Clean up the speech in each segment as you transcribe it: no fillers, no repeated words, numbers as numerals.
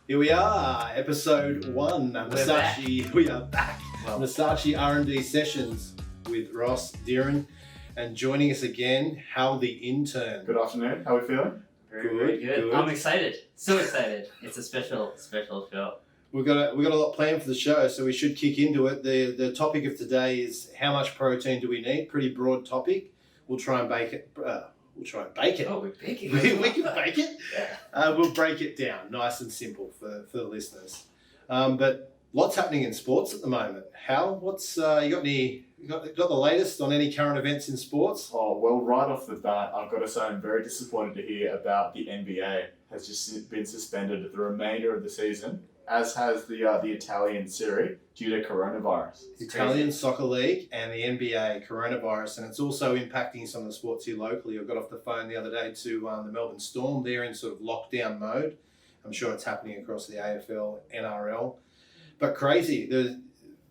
Here we are, episode 1. Musashi, we are back. Well, Musashi R&D Sessions with Ross, Dhiren, and joining us again, Hal the Intern. Good afternoon. How are we feeling? very good. Good. I'm excited. So excited. It's a special show. We've got a lot planned for the show, so we should kick into it. The topic of today is how much protein do we need? Pretty broad topic. We'll try and bake it. We'll try and bake it. Oh, we're baking. we can bake it. Yeah. We'll break it down, nice and simple for the listeners. But lots happening in sports at the moment. Hal, what's you got the latest on any current events in sports? Oh, well, right off the bat, I've got to say I'm very disappointed to hear about the NBA has just been suspended the remainder of the season, as has the Italian Serie due to coronavirus. The Italian Soccer League and the NBA coronavirus, and it's also impacting some of the sports here locally. I got off the phone the other day to the Melbourne Storm. They're in sort of lockdown mode. I'm sure it's happening across the AFL, NRL. But crazy,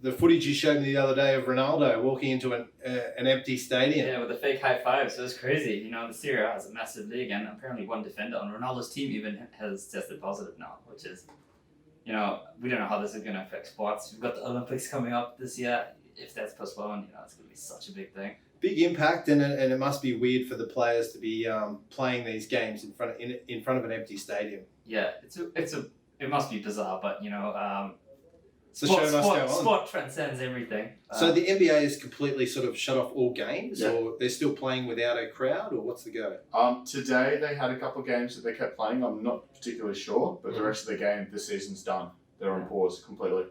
the footage you showed me the other day of Ronaldo walking into an empty stadium. Yeah, with the fake high fives. It was crazy. You know, the Serie A has a massive league, and apparently one defender on Ronaldo's team even has tested positive now, which is, you know, we don't know how this is going to affect sports. We've got the Olympics coming up this year. If that's postponed, you know, it's going to be such a big thing. Big impact, and it must be weird for the players to be playing these games in front of an empty stadium. Yeah, it must be bizarre, but you know, The show must go on. Sport transcends everything. So the NBA is completely sort of shut off all games, Yeah. or they're still playing without a crowd, or what's the go? Today they had a couple of games that they kept playing. I'm not particularly sure, but the rest of the game, the season's done. They're on pause completely.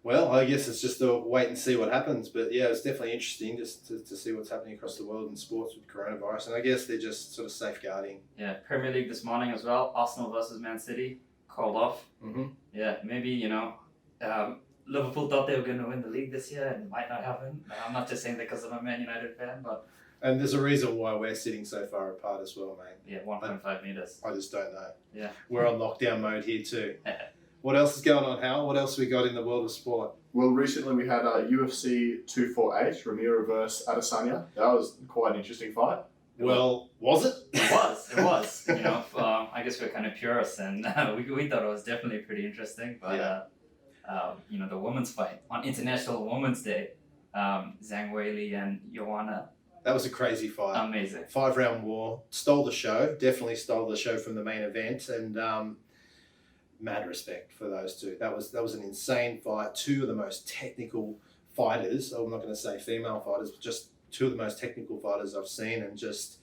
Well, I guess it's just a wait and see what happens. But yeah, it's definitely interesting just to see what's happening across the world in sports with coronavirus. And I guess they're just sort of safeguarding. Yeah, Premier League this morning as well. Arsenal versus Man City called off. Mm-hmm. Yeah, maybe, you know, Liverpool thought they were going to win the league this year, and it might not happen. I'm not just saying that because I'm a Man United fan, but And there's a reason why we're sitting so far apart as well, mate. yeah, 1.5 meters. I just don't know. Yeah. We're on lockdown mode here too. What else is going on, Hal? What else we got in the world of sport? Well, recently we had UFC 248, Ramiro versus Adesanya. That was quite an interesting fight. Well, was it? It was. You know, I guess we're kind of purists, and we thought it was definitely pretty interesting. But you know, the women's fight on International Women's Day, Zhang Weili and Joanna, That was a crazy fight. amazing. 5-round war. Stole the show. Definitely stole the show from the main event. And mad respect for those two. That was an insane fight. Two of the most technical fighters. I'm not going to say female fighters, but just two of the most technical fighters I've seen, and just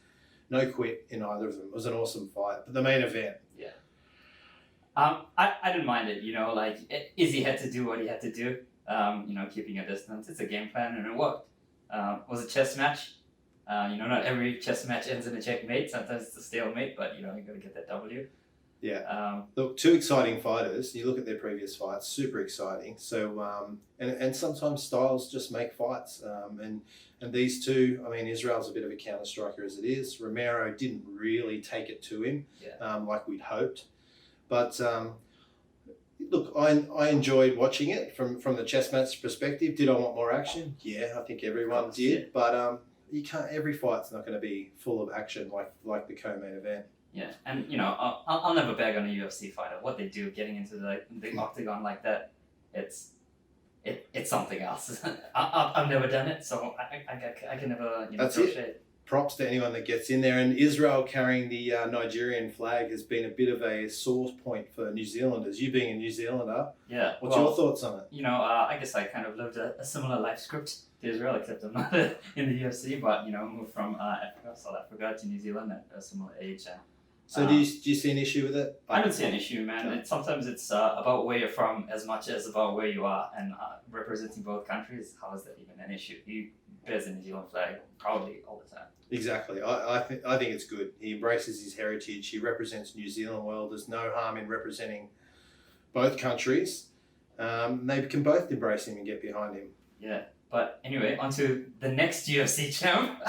no quit in either of them. It was an awesome fight. But the main event. I didn't mind it, you know, like Izzy had to do what he had to do, you know, keeping a distance. It's a game plan, and it worked. It was a chess match. You know, not every chess match ends in a checkmate. Sometimes it's a stalemate, but, you know, you got to get that W. Yeah. Look, two exciting fighters. You look at their previous fights, super exciting. So, and sometimes styles just make fights. And these two, I mean, Israel's a bit of a counter striker as it is. Romero didn't really take it to him, like we'd hoped. But look, I enjoyed watching it from the chess match perspective. Did I want more action? Yeah, I think everyone did. Yeah. But you can't. Every fight's not going to be full of action like the co-main event. Yeah, and, you know, I'll never bag on a UFC fighter. What they do, getting into the octagon like that, it's something else. I've never done it, so I can never, you know, That's throw it. shade. Props to anyone that gets in there. And Israel carrying the Nigerian flag has been a bit of a sore point for New Zealanders. You being a New Zealander, Yeah. what's your thoughts on it? You know, I guess I kind of lived a similar life script to Israel, except I'm not in the UFC, but, you know, moved from South Africa to New Zealand at a similar age. And, So do you see an issue with it? I don't see an issue, man. Sometimes it's about where you're from as much as about where you are, and representing both countries, how is that even an issue? He bears the New Zealand flag proudly all the time. Exactly. I think it's good. He embraces his heritage. He represents New Zealand well. There's no harm in representing both countries. They can both embrace him and get behind him. Yeah. But anyway, on to the next UFC champ.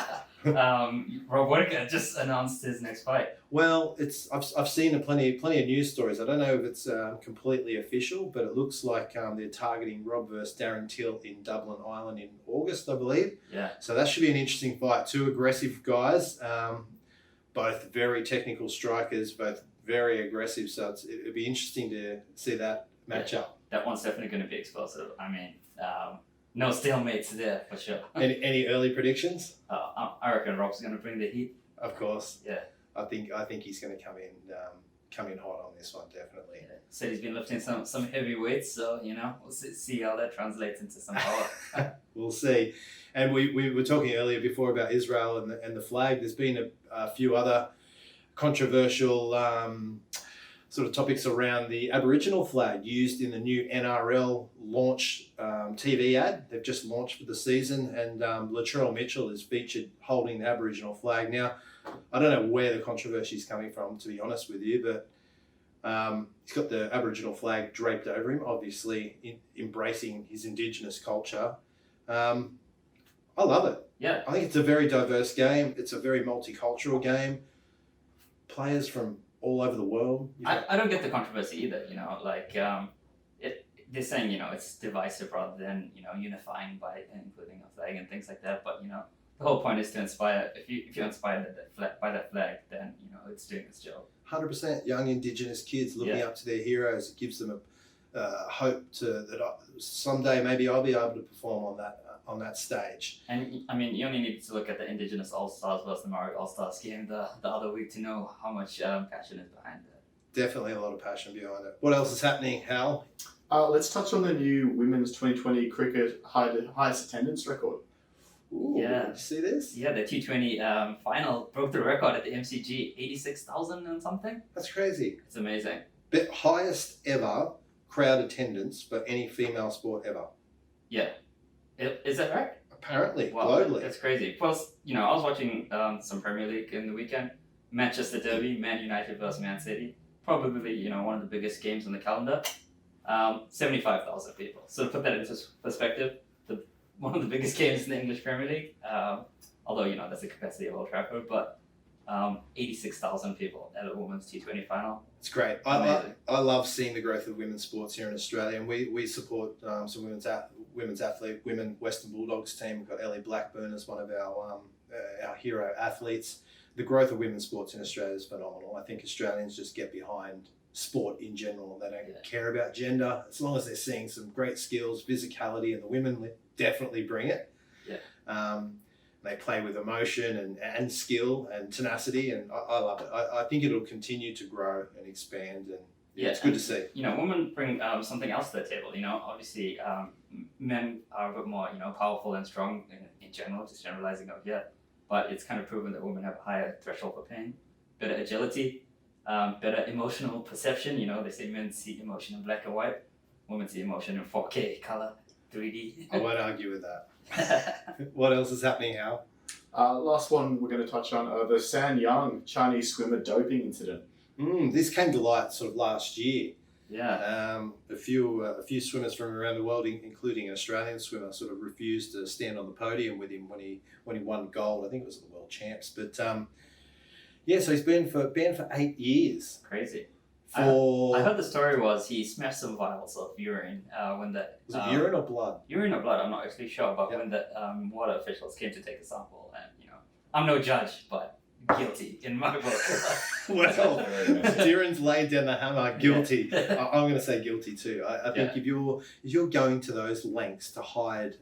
Rob Whittaker just announced his next fight. Well, I've seen plenty of news stories. I don't know if it's completely official, but it looks like they're targeting Rob versus Darren Till in Dublin, Ireland in August, I believe. Yeah. So that should be an interesting fight. Two aggressive guys, both very technical strikers, both very aggressive. So it'd be interesting to see that match up. That one's definitely going to be explosive. I mean, no stalemates there for sure. Any early predictions? I reckon Rob's going to bring the heat. Of course. Yeah. I think he's going to come in hot on this one, definitely. Yeah. Said he's been lifting some heavy weights, so we'll see how that translates into some power. We'll see. And we were talking earlier before about Israel and the flag. There's been a few other controversial sort of topics around the Aboriginal flag used in the new NRL launch TV ad. They've just launched for the season, and Latrell Mitchell is featured holding the Aboriginal flag. Now, I don't know where the controversy is coming from, to be honest with you, but he's got the Aboriginal flag draped over him, obviously embracing his Indigenous culture. I love it. Yeah. I think it's a very diverse game. It's a very multicultural game. Players from all over the world. I don't get the controversy either. They're saying it's divisive rather than unifying by including a flag and things like that. But the whole point is to inspire. If you're inspired by that flag, then it's doing its job. 100% young Indigenous kids looking up to their heroes. It gives them a hope that someday maybe I'll be able to perform on that stage. And I mean, you only need to look at the Indigenous All-Stars versus the Maori All-Stars game the other week to know how much passion is behind it. Definitely a lot of passion behind it. What else is happening, Hal? Let's touch on the new women's 2020 cricket highest attendance record. Ooh, Yeah. Did you see this? Yeah, the T20 final broke the record at the MCG, 86,000 and something. That's crazy. It's amazing. But highest ever crowd attendance for any female sport ever. Yeah. Is that right? Apparently, Wow, globally. that's crazy. Plus, I was watching some Premier League in the weekend. Manchester Derby, Man United versus Man City. Probably, one of the biggest games on the calendar. 75,000 people. So to put that into perspective, one of the biggest games in the English Premier League, although, that's the capacity of Old Trafford, but 86,000 people at a women's T20 final. It's great. I love seeing the growth of women's sports here in Australia, and we support some women's athlete, women Western Bulldogs team. We've got Ellie Blackburn as one of our hero athletes. The growth of women's sports in Australia is phenomenal. I think Australians just get behind sport in general. They don't care about gender. As long as they're seeing some great skills, physicality, and the women definitely bring it. Yeah. They play with emotion and skill and tenacity, and I love it. I think it'll continue to grow and expand, and it's good to see. Women bring something else to the table. Obviously, men are a bit more, powerful and strong in general, just generalizing out here. But it's kind of proven that women have a higher threshold for pain, better agility, better emotional perception. They say men see emotion in black and white, women see emotion in 4K color, 3D. I won't argue with that. What else is happening, Hal? Last one we're going to touch on the San Yang Chinese swimmer doping incident. This came to light sort of last year. Yeah. A few swimmers from around the world, including an Australian swimmer, sort of refused to stand on the podium with him when he won gold. I think it was at the World Champs. But so he's been banned for 8 years. Crazy. I heard the story was he smashed some vials of urine when the was it urine or blood? Urine or blood, I'm not actually sure, but when the water officials came to take a sample, and I'm no judge, but guilty in my book. Well, Dhiren's laid down the hammer, guilty. I'm going to say guilty too. I think if you're going to those lengths to hide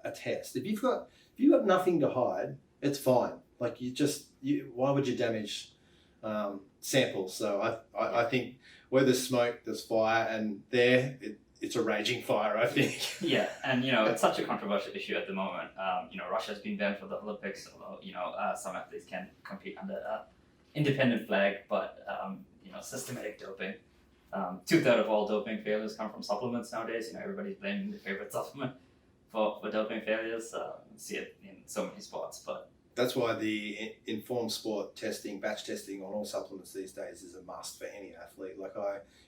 a test, if you've got nothing to hide, it's fine. Like why would you damage samples? So I think where there's smoke, there's fire, and it's a raging fire, I think. Yeah, and it's such a controversial issue at the moment. Russia's been banned for the Olympics, although some athletes can compete under independent flag, but systematic doping. 2/3 of all doping failures come from supplements nowadays. Everybody's blaming their favorite supplement for doping failures. See it in so many sports, but that's why the informed sport testing, batch testing on all supplements these days is a must for any athlete.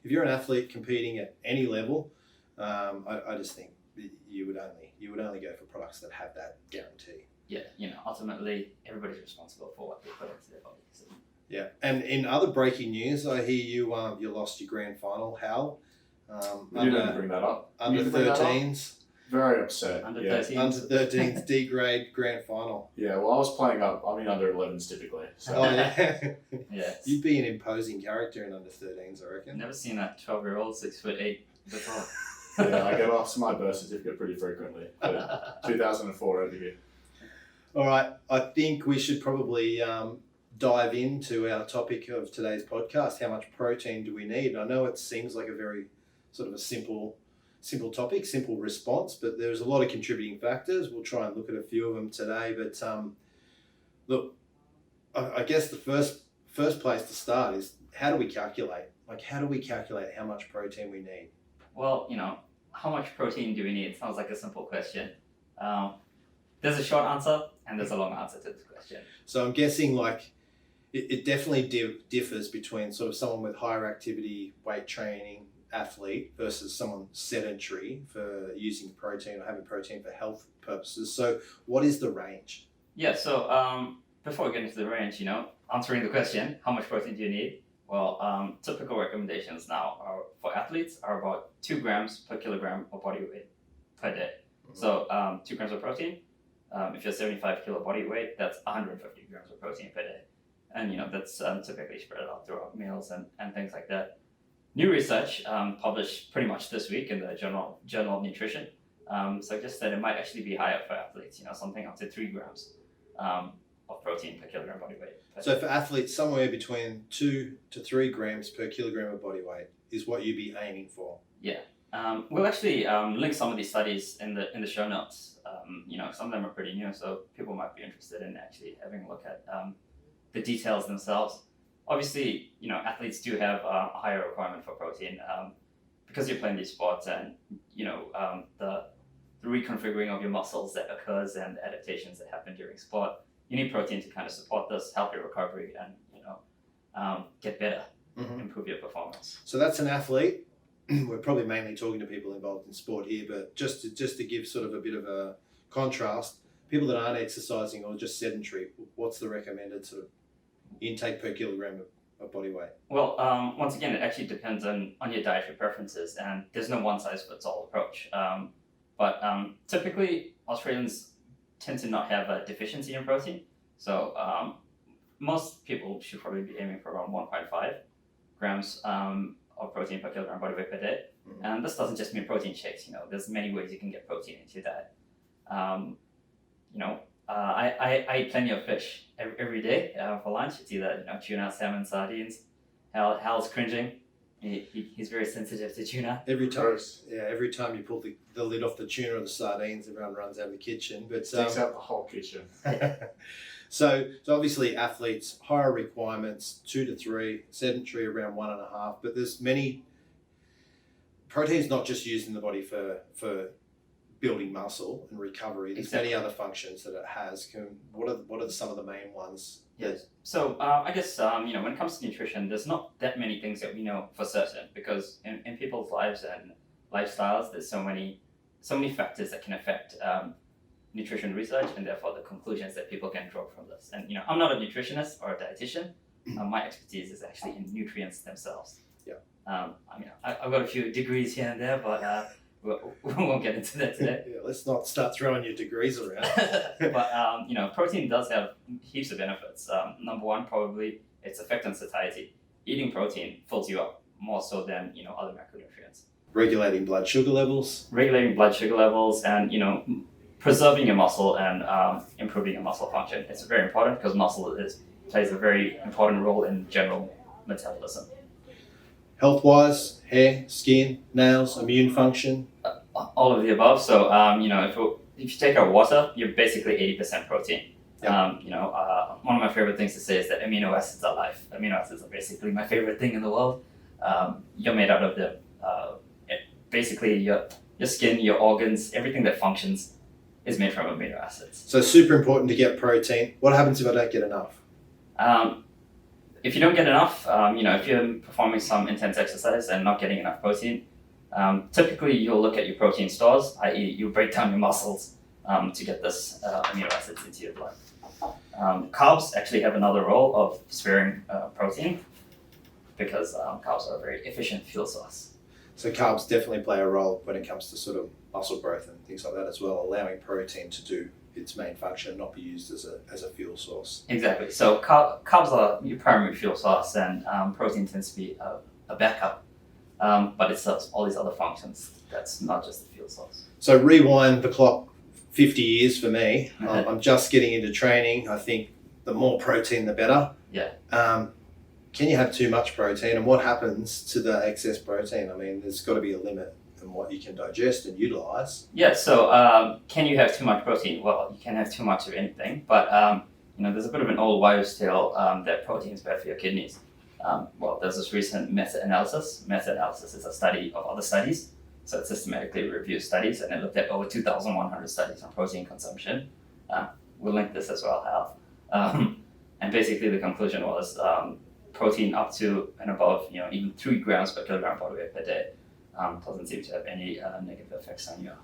If you're an athlete competing at any level, I just think you would only go for products that have that guarantee. Yeah, ultimately everybody's responsible for what they put into their body. So. Yeah, and in other breaking news, I hear you lost your grand final, Hal. You didn't bring that up. Under 13s. Very upset. Under yeah. 13. Under 13's D grade grand final. Yeah, well, I was playing up. I'm in under 11s typically. So. Oh yeah. Yeah. You'd be an imposing character in under 13s, I reckon. Never seen a 12-year-old 6'8" before. Yeah, I get asked my birth certificate pretty frequently. But 2004 over here. All right, I think we should probably dive into our topic of today's podcast. How much protein do we need? I know it seems like a very sort of a simple topic, simple response, but there's a lot of contributing factors. We'll try and look at a few of them today. But look, I guess the first place to start is how do we calculate? Like, how do we calculate how much protein we need? Well, how much protein do we need? It sounds like a simple question. There's a short answer and there's a long answer to this question. So I'm guessing like it definitely differs between sort of someone with higher activity, weight training, athlete versus someone sedentary for using protein or having protein for health purposes. So what is the range? Yeah, so before we get into the range, answering the question, how much protein do you need? Well, typical recommendations now for athletes are about 2 grams per kilogram of body weight per day. Mm-hmm. So 2 grams of protein, if you're 75 kilo body weight, that's 150 grams of protein per day. And that's typically spread out throughout meals and things like that. New research published pretty much this week in the Journal of Nutrition suggests that it might actually be higher for athletes, something up to 3 grams of protein per kilogram body weight. So for athletes, somewhere between 2 to 3 grams per kilogram of body weight is what you'd be aiming for. Yeah. We'll actually link some of these studies in the show notes. Some of them are pretty new, so people might be interested in actually having a look at the details themselves. Obviously, athletes do have a higher requirement for protein because you're playing these sports and, the reconfiguring of your muscles that occurs and adaptations that happen during sport. You need protein to kind of support this, help your recovery and, get better, improve your performance. So that's an athlete. We're probably mainly talking to people involved in sport here, but just to give sort of a bit of a contrast, people that aren't exercising or just sedentary, what's the recommended sort of intake per kilogram of body weight? Well, once again, it actually depends on your dietary preferences, and there's no one-size-fits-all approach. But typically, Australians tend to not have a deficiency in protein. So most people should probably be aiming for around 1.5 grams of protein per kilogram body weight per day. Mm-hmm. And this doesn't just mean protein shakes. There's many ways you can get protein into your diet. I eat plenty of fish every day for lunch. It's either tuna, salmon, sardines. Hal's cringing. He's very sensitive to tuna. Every time you pull the lid off the tuna or the sardines, everyone runs out of the kitchen. But takes out the whole kitchen. So obviously athletes, higher requirements, 2 to 3, sedentary around 1.5. But there's many protein's not just used in the body for building muscle and recovery. There's many other functions that it has. What are some of the main ones? Yes. So I guess when it comes to nutrition, there's not that many things that we know for certain because in people's lives and lifestyles, there's so many factors that can affect nutrition research and therefore the conclusions that people can draw from this. And I'm not a nutritionist or a dietitian. My expertise is actually in nutrients themselves. Yeah. I've got a few degrees here and there, but we won't get into that today. Yeah, let's not start throwing your degrees around. But protein does have heaps of benefits. Number one, probably its effect on satiety. Eating protein fills you up more so than other macronutrients. Regulating blood sugar levels. And preserving your muscle and improving your muscle function. It's very important because muscle plays a very important role in general metabolism. Health-wise, hair, skin, nails, immune function? All of the above. So, if you take our water, you're basically 80% protein. Yep. One of my favorite things to say is that amino acids are life. Amino acids are basically my favorite thing in the world. You're made out of them. Basically, your skin, your organs, everything that functions is made from amino acids. So super important to get protein. What happens if I don't get enough? If you don't get enough, if you're performing some intense exercise and not getting enough protein, typically you'll look at your protein stores, i.e. you break down your muscles to get this amino acids into your blood. Carbs actually have another role of sparing protein because carbs are a very efficient fuel source. So carbs definitely play a role when it comes to sort of muscle growth and things like that as well, allowing protein to do its main function, not be used as a fuel source. Exactly. So carbs are your primary fuel source, and protein tends to be a backup. But it serves all these other functions. That's not just the fuel source. So rewind the clock 50 years for me. I'm just getting into training. I think the more protein, the better. Yeah. Can you have too much protein, and what happens to the excess protein? I mean, there's got to be a limit in what you can digest and utilize. Yeah. So can you have too much protein? Well, you can have too much of anything, but there's a bit of an old wives' tale that protein is bad for your kidneys. Well, there's this recent meta-analysis. Meta-analysis is a study of other studies. So it systematically reviews studies, and it looked at over 2,100 studies on protein consumption. We'll link this as well, Hal. And basically the conclusion was protein up to and above, even 3 grams per kilogram body weight per day doesn't seem to have any negative effects on your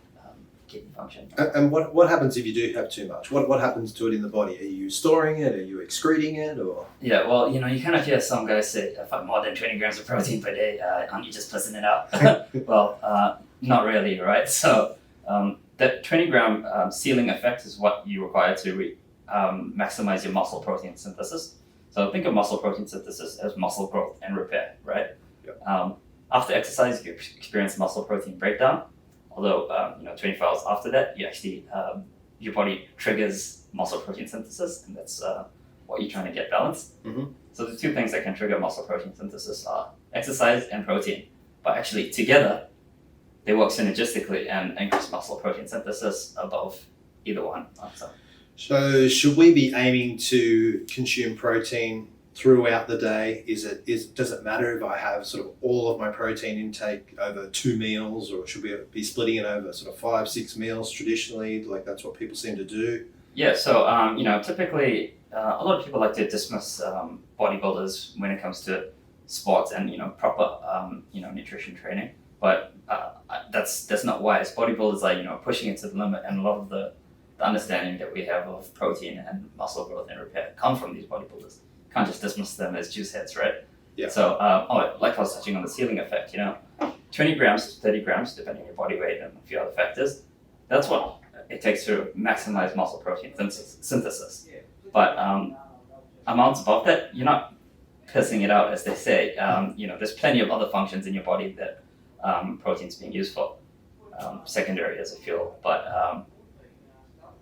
kidney function. And what happens if you do have too much? What happens to it in the body? Are you storing it? Are you excreting it? Or Yeah, well, you kind of hear some guys say, if I'm more than 20 grams of protein per day, aren't you just pissing it out? Well, not really, right? So that 20-gram ceiling effect is what you require to maximize your muscle protein synthesis. So think of muscle protein synthesis as muscle growth and repair, right? Yep. After exercise, you experience muscle protein breakdown. Although 24 hours after that, you actually your body triggers muscle protein synthesis, and that's what you're trying to get balanced. Mm-hmm. So the 2 things that can trigger muscle protein synthesis are exercise and protein, but actually together they work synergistically and increase muscle protein synthesis above either one. So should we be aiming to consume protein throughout the day? Does it matter if I have sort of all of my protein intake over 2 meals, or should we be splitting it over sort of 5-6 meals traditionally? Like that's what people seem to do. Yeah. So typically a lot of people like to dismiss bodybuilders when it comes to sports and proper nutrition training, but that's not wise. Bodybuilders are pushing it to the limit, and a lot of the understanding that we have of protein and muscle growth and repair come from these bodybuilders. Can't just dismiss them as juice heads, right? Yeah. So, like I was touching on the ceiling effect, 20 grams to 30 grams, depending on your body weight and a few other factors, that's what it takes to maximize muscle protein synthesis. But amounts above that, you're not pissing it out, as they say. There's plenty of other functions in your body that protein's being used for, secondary as a fuel, but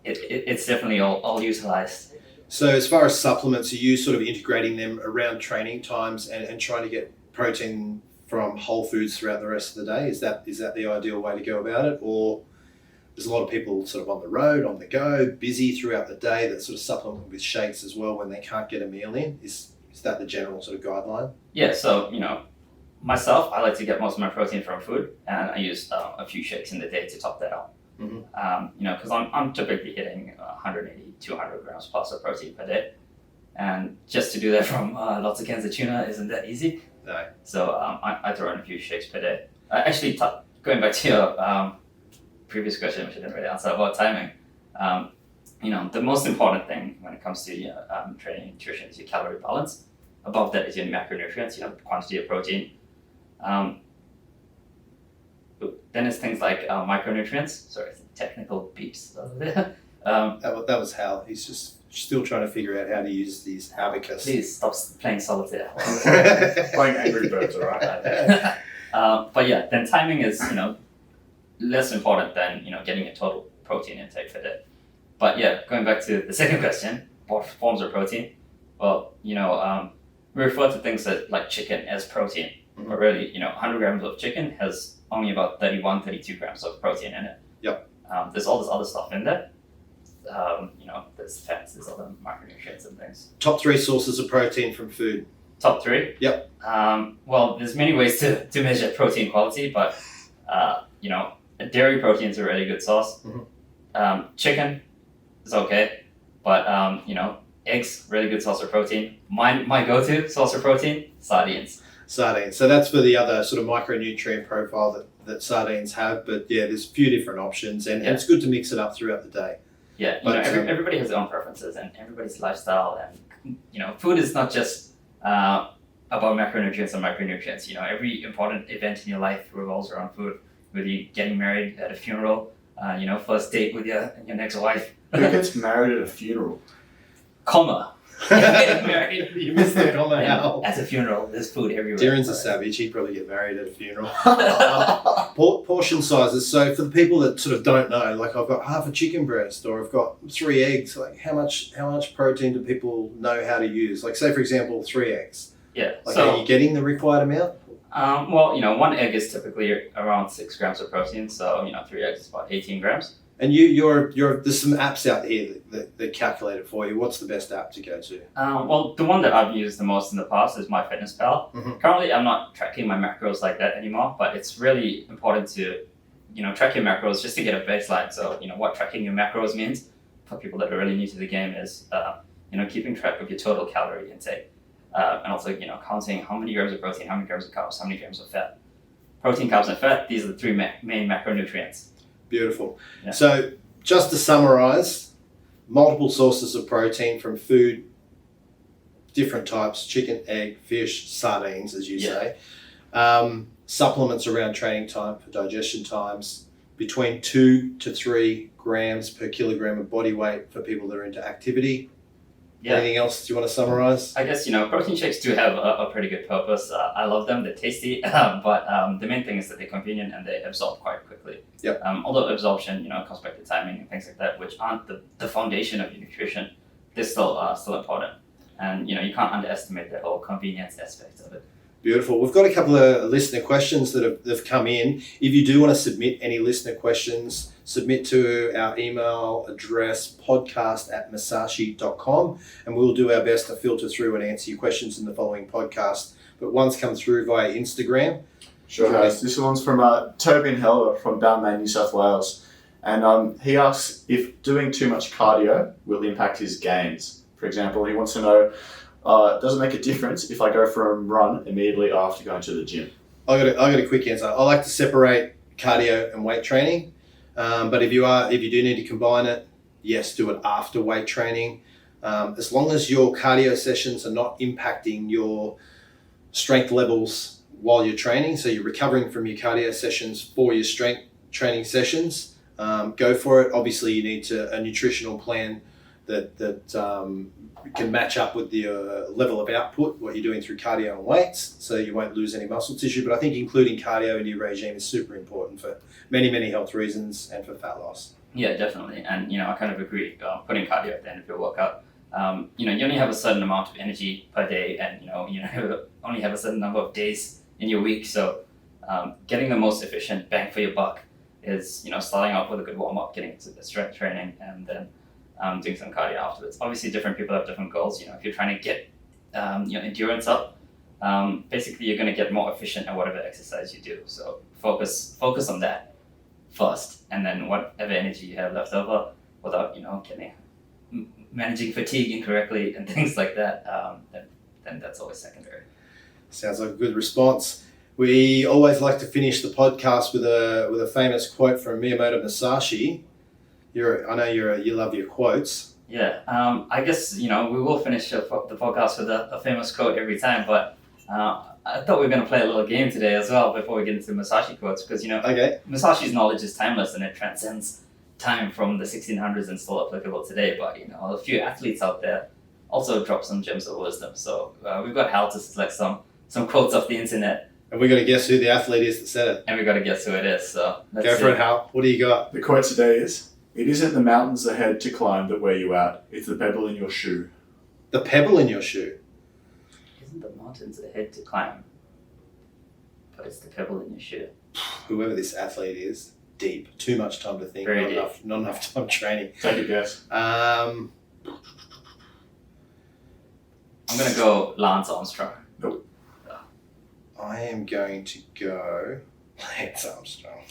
it's definitely all utilized. So as far as supplements, are you sort of integrating them around training times and trying to get protein from whole foods throughout the rest of the day? Is that the ideal way to go about it? Or there's a lot of people sort of on the road, on the go, busy throughout the day that sort of supplement with shakes as well when they can't get a meal in? Is that the general sort of guideline? Yeah, so, myself, I like to get most of my protein from food, and I use a few shakes in the day to top that up. Mm-hmm. Because I'm typically hitting 180, 200 grams plus of protein per day. And just to do that from lots of cans of tuna isn't that easy. No. So I throw in a few shakes per day. Actually, going back to your previous question, which I didn't really answer about timing, the most important thing when it comes to training nutrition is your calorie balance. Above that is your macronutrients, quantity of protein. Then it's things like micronutrients. Sorry, technical beeps over there. That was Hal. He's just still trying to figure out how to use these abacus. Please stop playing solitaire. Playing Angry Birds, alright. But yeah, then timing is less important than getting a total protein intake per day. But yeah, going back to the second question, what forms of protein? Well, we refer to things like chicken as protein, Mm-hmm. but really 100 grams of chicken has only about 32 grams of protein in it. Yep. There's all this other stuff in there. There's fats, there's other micronutrients and things. Top 3 sources of protein from food. Top 3? Yep. Well, there's many ways to measure protein quality, but dairy protein is a really good source. Mm-hmm. Chicken is okay, but eggs, really good source of protein. My go-to source of protein, sardines. Sardines. So that's for the other sort of micronutrient profile that sardines have. But yeah, there's a few different options, and it's good to mix it up throughout the day. Yeah, everybody has their own preferences and everybody's lifestyle, and food is not just about macronutrients and micronutrients. Every important event in your life revolves around food. Whether you're getting married at a funeral, first date with your next wife. Who gets married at a funeral? Comma. Getting married. You missed the comma, Hal. At a funeral, there's food everywhere. Darren's a savage. He'd probably get married at a funeral. Portion sizes. So for the people that sort of don't know, like I've got half a chicken breast or I've got 3 eggs. Like how much protein do people know how to use? Like say for example 3 eggs. Yeah. Like are you getting the required amount? Well, 1 egg is typically around 6 grams of protein. So 3 eggs is about 18 grams. And you're there's some apps out here that calculate it for you. What's the best app to go to? Well, the one that I've used the most in the past is MyFitnessPal. Mm-hmm. Currently, I'm not tracking my macros like that anymore, but it's really important to, track your macros just to get a baseline. So, what tracking your macros means for people that are really new to the game is, keeping track of your total calorie intake. And also, counting how many grams of protein, how many grams of carbs, how many grams of fat. Protein, carbs, and fat, these are the 3 main macronutrients. Beautiful. Yeah. So just to summarize, multiple sources of protein from food, different types, chicken, egg, fish, sardines, as you say. Supplements around training time for digestion times, between 2 to 3 grams per kilogram of body weight for people that are into activity. Yeah. Anything else you want to summarize? I guess, protein shakes do have a pretty good purpose. I love them, they're tasty, but the main thing is that they're convenient and they absorb quite quickly. Yep. Although absorption, comes back to timing and things like that, which aren't the foundation of your nutrition, they're still important. And, you can't underestimate the whole convenience aspect of it. Beautiful. We've got a couple of listener questions that have come in. If you do want to submit any listener questions, submit to our email address podcast@musashi.com and we'll do our best to filter through and answer your questions in the following podcast. But one's come through via Instagram. Sure has. This one's from Tobin Heller from Balmain, New South Wales. And he asks if doing too much cardio will impact his gains. For example, he wants to know, does it make a difference if I go for a run immediately after going to the gym? I got a quick answer. I like to separate cardio and weight training. But if you do need to combine it, yes, do it after weight training. As long as your cardio sessions are not impacting your strength levels while you're training, so you're recovering from your cardio sessions for your strength training sessions, go for it. Obviously, you need a nutritional plan that can match up with the level of output, what you're doing through cardio and weights, so you won't lose any muscle tissue. But I think including cardio in your regime is super important for many, many health reasons and for fat loss. Yeah, definitely. And, I kind of agree. Putting cardio at the end of your workout, you only have a certain amount of energy per day and, you only have a certain number of days in your week. So getting the most efficient bang for your buck is, starting out with a good warm-up, getting into the strength training, and then doing some cardio afterwards. Obviously, different people have different goals. If you're trying to get endurance up, basically you're going to get more efficient at whatever exercise you do. So focus on that first, and then whatever energy you have left over, without managing fatigue incorrectly and things like that, then that's always secondary. Sounds like a good response. We always like to finish the podcast with a famous quote from Miyamoto Musashi. I know you love your quotes. Yeah, I guess we will finish the podcast with a famous quote every time, but I thought we were going to play a little game today as well before we get into Musashi quotes, because Okay. Musashi's knowledge is timeless and it transcends time from the 1600s and still applicable today. But a few athletes out there also drop some gems of wisdom. So we've got Hal to select some quotes off the internet. And we got to guess who the athlete is that said it. And we got to guess who it is. So let's Go for it, Hal. What do you got? The quote today is, "It isn't the mountains ahead to climb that wear you out, it's the pebble in your shoe." The pebble in your shoe. Isn't the mountains ahead to climb, but it's the pebble in your shoe. Whoever this athlete is, deep. Too much time to think. Very Not enough time training. Take a guess. I'm going to go Lance Armstrong. I am going to go Lance Armstrong.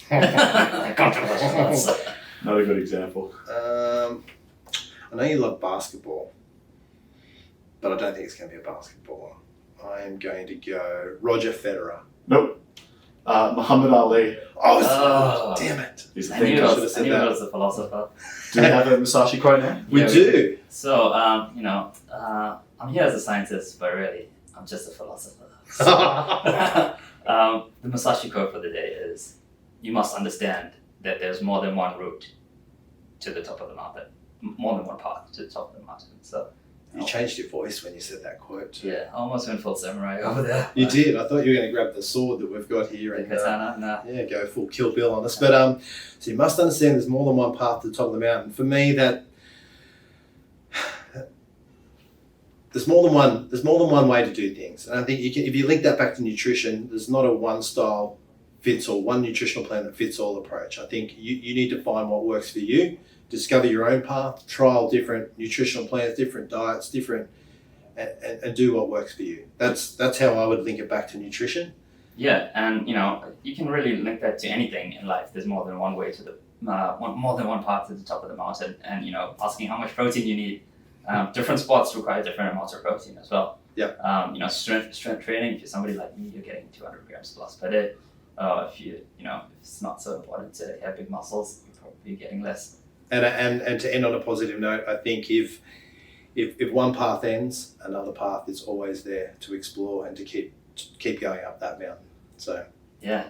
Controversial. Not a good example. I know you love basketball, but I don't think it's going to be a basketballer. I am going to go Roger Federer. Nope. Muhammad Ali. Oh, damn it. Is the I knew thing. it was a philosopher. Do we have a Musashi quote now? We do. So, I'm here as a scientist, but really, I'm just a philosopher. So, the Musashi quote for the day is, you must understand that there's more than one route to the top of the mountain, more than one path to the top of the mountain. So You changed your voice when you said that quote too. yeah, I almost went full samurai over there. You did. I thought you were going to grab the sword that we've got here and Katana, nah. yeah, go full Kill Bill on us. But so you must understand there's more than one path to the top of the mountain. For me, that there's more than one way to do things. And I think if you link that back to nutrition, there's not a one style fits all, one nutritional plan that fits all approach. I think you need to find what works for you, discover your own path, trial different nutritional plans, different diets, and do what works for you. That's how I would link it back to nutrition. Yeah, and you can really link that to anything in life. There's more than one way to the more than one path to the top of the mountain, and asking how much protein you need. Different sports require different amounts of protein as well. Yeah. Strength training. If you're somebody like me, you're getting 200 grams plus per day. If it's not so important to have big muscles, you're probably getting less. And to end on a positive note, I think if one path ends, another path is always there to explore and to keep going up that mountain. So yeah.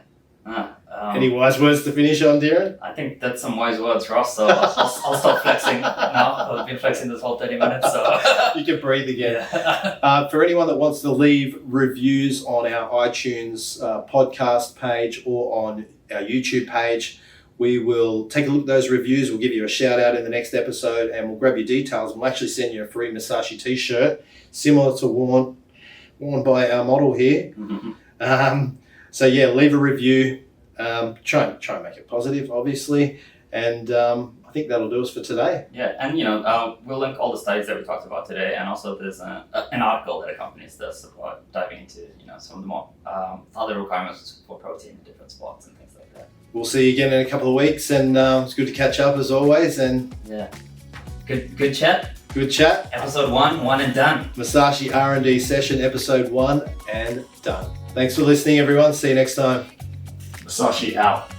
Any wise words to finish on, Dhiren? I think that's some wise words, Ross. So I'll stop flexing now. I've been flexing this whole 30 minutes. So you can breathe again. Yeah. For anyone that wants to leave reviews on our iTunes podcast page or on our YouTube page, we will take a look at those reviews. We'll give you a shout out in the next episode, and we'll grab your details. And we'll actually send you a free Musashi t-shirt, similar to worn by our model here. Mm-hmm. So yeah, leave a review. Try and make it positive, obviously, and I think that'll do us for today. Yeah, and we'll link all the studies that we talked about today, and also there's an article that accompanies this about diving into some of the more other requirements for protein in different sports and things like that. We'll see you again in a couple of weeks, and it's good to catch up as always. And yeah, good chat. Good chat. Episode 1 and done. Musashi R&D Session, episode 1 and done. Thanks for listening, everyone. See you next time. Musashi out.